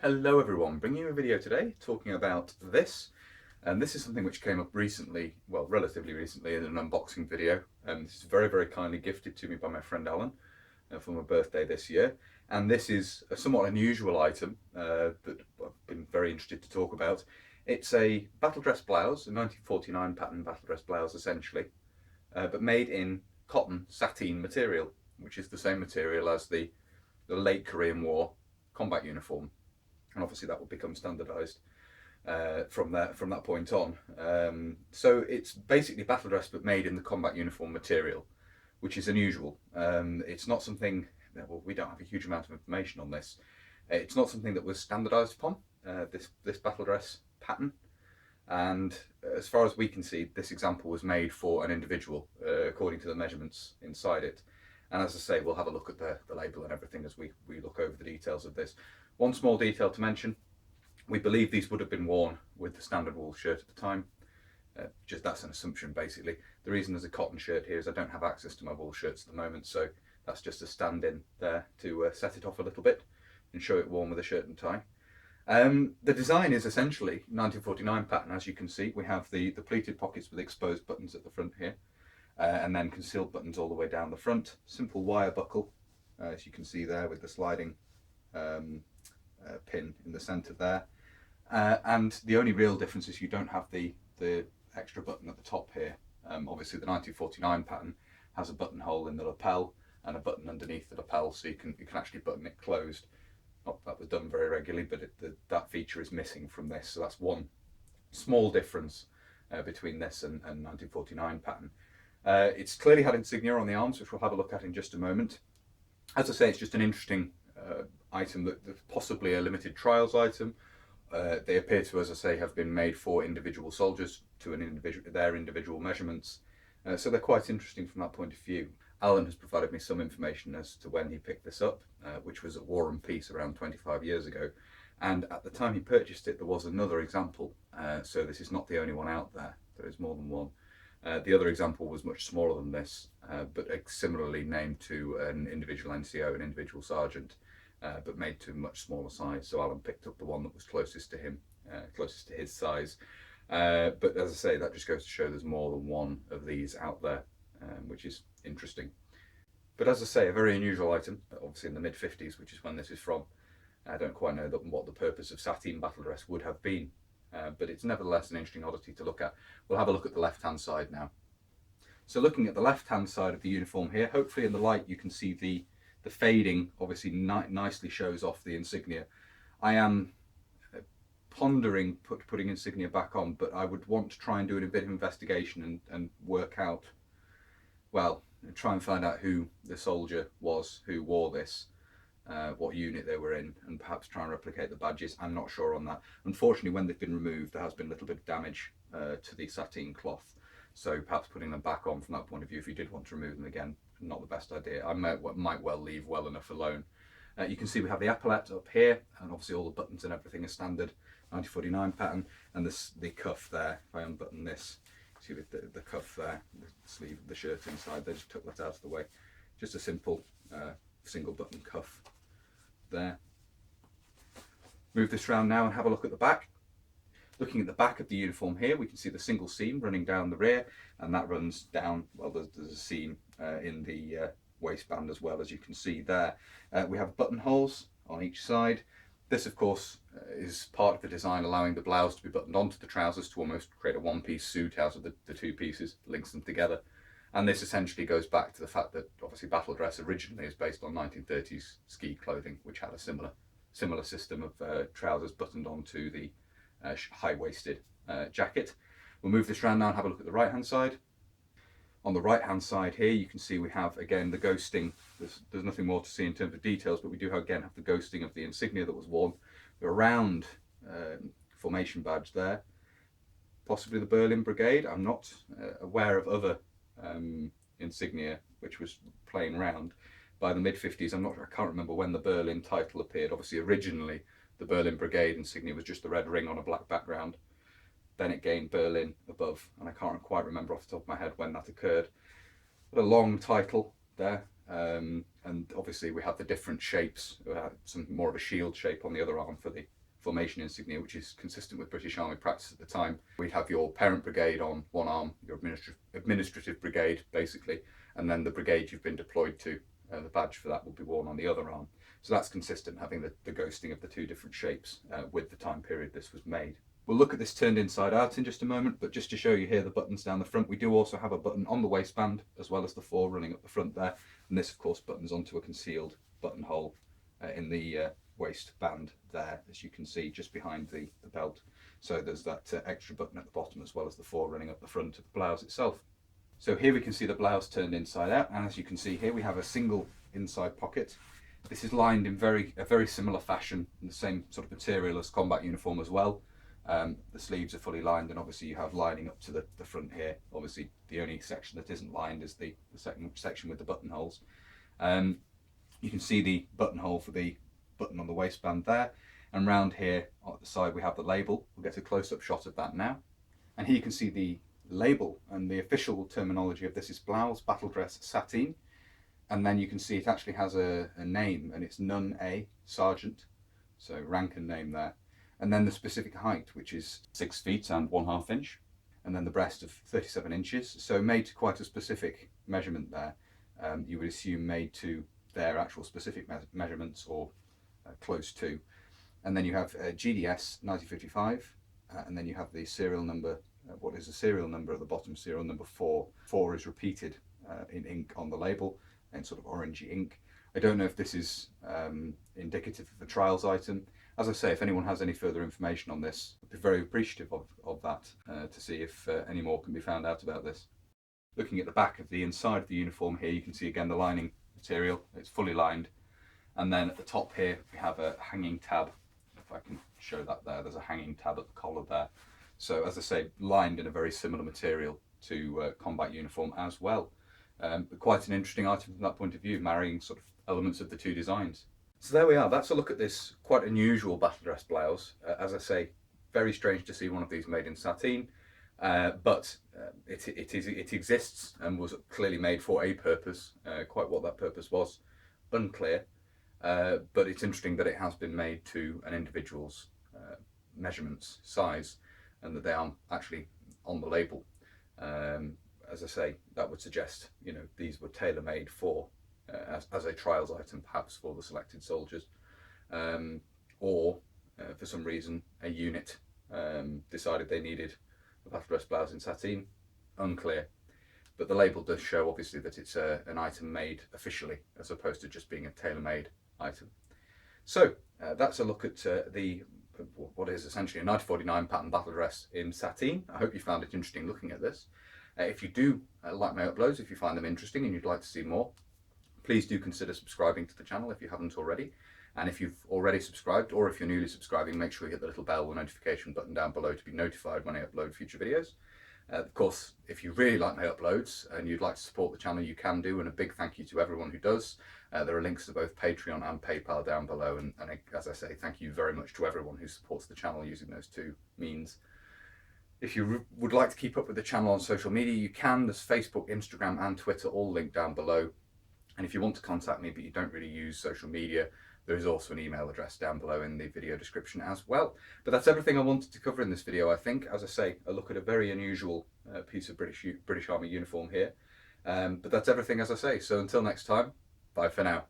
Hello everyone, bringing you a video today talking about this, and this is something which came up recently, well relatively recently, in an unboxing video. This is very kindly gifted to me by my friend Alan for my birthday this year, and this is a somewhat unusual item that I've been very interested to talk about. It's a Battledress blouse, a 1949 pattern Battledress blouse essentially, but made in cotton sateen material, which is the same material as the late Korean War combat uniform. And obviously that will become standardised from that point on. So it's basically Battledress but made in the combat uniform material, which is unusual. It's not something, well, we don't have a huge amount of information on this. It's not something that was standardised upon, this Battledress pattern. And as far as we can see, this example was made for an individual according to the measurements inside it. And as I say, we'll have a look at the label and everything as we look over the details of this. One small detail to mention, we believe these would have been worn with the standard wool shirt at the time. Just that's an assumption basically. The reason there's a cotton shirt here is I don't have access to my wool shirts at the moment, so that's just a stand-in there to set it off a little bit and show it worn with a shirt and tie. The design is essentially 1949 pattern, as you can see. We have the pleated pockets with exposed buttons at the front here, and then concealed buttons all the way down the front. Simple wire buckle, as you can see there, with the sliding pin in the centre there. And the only real difference is you don't have the extra button at the top here. Obviously the 1949 pattern has a buttonhole in the lapel and a button underneath the lapel, so you can actually button it closed. Not that was done very regularly, but that feature is missing from this, so that's one small difference between this and 1949 pattern. It's clearly had insignia on the arms, which we'll have a look at in just a moment. As I say, it's just an interesting item that's possibly a limited trials item. They appear to, as I say, have been made for individual soldiers to their individual measurements. So they're quite interesting from that point of view. Alan has provided me some information as to when he picked this up, which was at War and Peace around 25 years ago. And at the time he purchased it, there was another example. So this is not the only one out there. There is more than one. The other example was much smaller than this, but similarly named to an individual NCO, an individual sergeant, but made to a much smaller size. So Alan picked up the one that was closest to him, closest to his size. But as I say, that just goes to show there's more than one of these out there, which is interesting. But as I say, a very unusual item, obviously in the mid-50s, which is when this is from. I don't quite know what the purpose of sateen Battledress would have been. But it's nevertheless an interesting oddity to look at. We'll have a look at the left-hand side now. So looking at the left-hand side of the uniform here, hopefully in the light you can see the fading obviously nicely shows off the insignia. I am pondering putting insignia back on, but I would want to try and do a bit of investigation and work out, well, try and find out who the soldier was who wore this. What unit they were in, and perhaps try and replicate the badges. I'm not sure on that. Unfortunately, when they've been removed, there has been a little bit of damage to the sateen cloth, so perhaps putting them back on from that point of view, if you did want to remove them again, not the best idea. I might well leave well enough alone. You can see we have the epaulette up here, and obviously all the buttons and everything are standard 1949 pattern, and the cuff there. If I unbutton this, see the cuff there, the sleeve of the shirt inside, they just took that out of the way. Just a simple single button cuff there. Move this round now and have a look at the back. Looking at the back of the uniform here, we can see the single seam running down the rear, and that runs down, well, there's a seam in the waistband as well, as you can see there. We have buttonholes on each side. This of course is part of the design, allowing the blouse to be buttoned onto the trousers to almost create a one-piece suit out of the two pieces, links them together. And this essentially goes back to the fact that obviously Battledress originally is based on 1930s ski clothing, which had a similar system of trousers buttoned onto the high-waisted jacket. We'll move this around now and have a look at the right-hand side. On the right-hand side here, you can see we have again the ghosting. There's nothing more to see in terms of details, but we do again have the ghosting of the insignia that was worn. The round formation badge there, possibly the Berlin Brigade. I'm not aware of other insignia which was playing around by the mid-50s. I can't remember when the Berlin title appeared. Obviously originally the Berlin Brigade insignia was just the red ring on a black background. Then it gained Berlin above, and I can't quite remember off the top of my head when that occurred. But a long title there, and obviously we have the different shapes. Some more of a shield shape on the other arm for the formation insignia, which is consistent with British Army practice at the time. We'd have your parent brigade on one arm, your administrative brigade basically, and then the brigade you've been deployed to, the badge for that will be worn on the other arm. So that's consistent, having the ghosting of the two different shapes with the time period this was made. We'll look at this turned inside out in just a moment, but just to show you here the buttons down the front, we do also have a button on the waistband as well as the 4 running up the front there, and this of course buttons onto a concealed buttonhole in the waistband there, as you can see just behind the belt. So there's that extra button at the bottom as well as the 4 running up the front of the blouse itself. So here we can see the blouse turned inside out, and as you can see here we have a single inside pocket. This is lined in a very similar fashion, in the same sort of material as combat uniform as well. The sleeves are fully lined, and obviously you have lining up to the front here. Obviously the only section that isn't lined is the second section with the buttonholes. You can see the buttonhole for the button on the waistband there, and round here at the side we have the label. We'll get a close-up shot of that now. And here you can see the label, and the official terminology of this is Blouse, Battledress, Sateen. And then you can see it actually has a name, and it's None A, Sergeant, so rank and name there. And then the specific height, which is 6 feet and 1/2 inch, and then the breast of 37 inches. So made to quite a specific measurement there. You would assume made to their actual specific measurements, or close to. And then you have GDS 1955, and then you have the serial number. What is the serial number at the bottom? Serial number 4. 4 is repeated in ink on the label in sort of orangey ink. I don't know if this is indicative of a trials item. As I say, if anyone has any further information on this, I'd be very appreciative of that to see if any more can be found out about this. Looking at the back of the inside of the uniform here, you can see again the lining material. It's fully lined. And then at the top here, we have a hanging tab. If I can show that there, there's a hanging tab at the collar there. So as I say, lined in a very similar material to combat uniform as well. But quite an interesting item from that point of view, marrying sort of elements of the two designs. So there we are, that's a look at this quite unusual Battledress blouse. As I say, very strange to see one of these made in sateen, but it exists and was clearly made for a purpose. Quite what that purpose was, unclear. But it's interesting that it has been made to an individual's measurements, size, and that they aren't actually on the label. As I say, that would suggest, these were tailor-made for as a trials item, perhaps for the selected soldiers, or for some reason a unit decided they needed a Battledress blouse in sateen. Unclear. But the label does show obviously that it's an item made officially, as opposed to just being a tailor-made item. So that's a look at what is essentially a 1949 pattern Battledress in sateen. I hope you found it interesting looking at this. If you do like my uploads, if you find them interesting and you'd like to see more, please do consider subscribing to the channel if you haven't already. And if you've already subscribed, or if you're newly subscribing, make sure you hit the little bell or notification button down below to be notified when I upload future videos. Of course, if you really like my uploads and you'd like to support the channel, you can do, and a big thank you to everyone who does. There are links to both Patreon and PayPal down below, and as I say, thank you very much to everyone who supports the channel using those two means. If you would like to keep up with the channel on social media, you can. There's Facebook, Instagram and Twitter, all linked down below. And if you want to contact me but you don't really use social media, there is also an email address down below in the video description as well. But that's everything I wanted to cover in this video, I think. As I say, a look at a very unusual piece of British Army uniform here. But that's everything, as I say. So until next time, bye for now.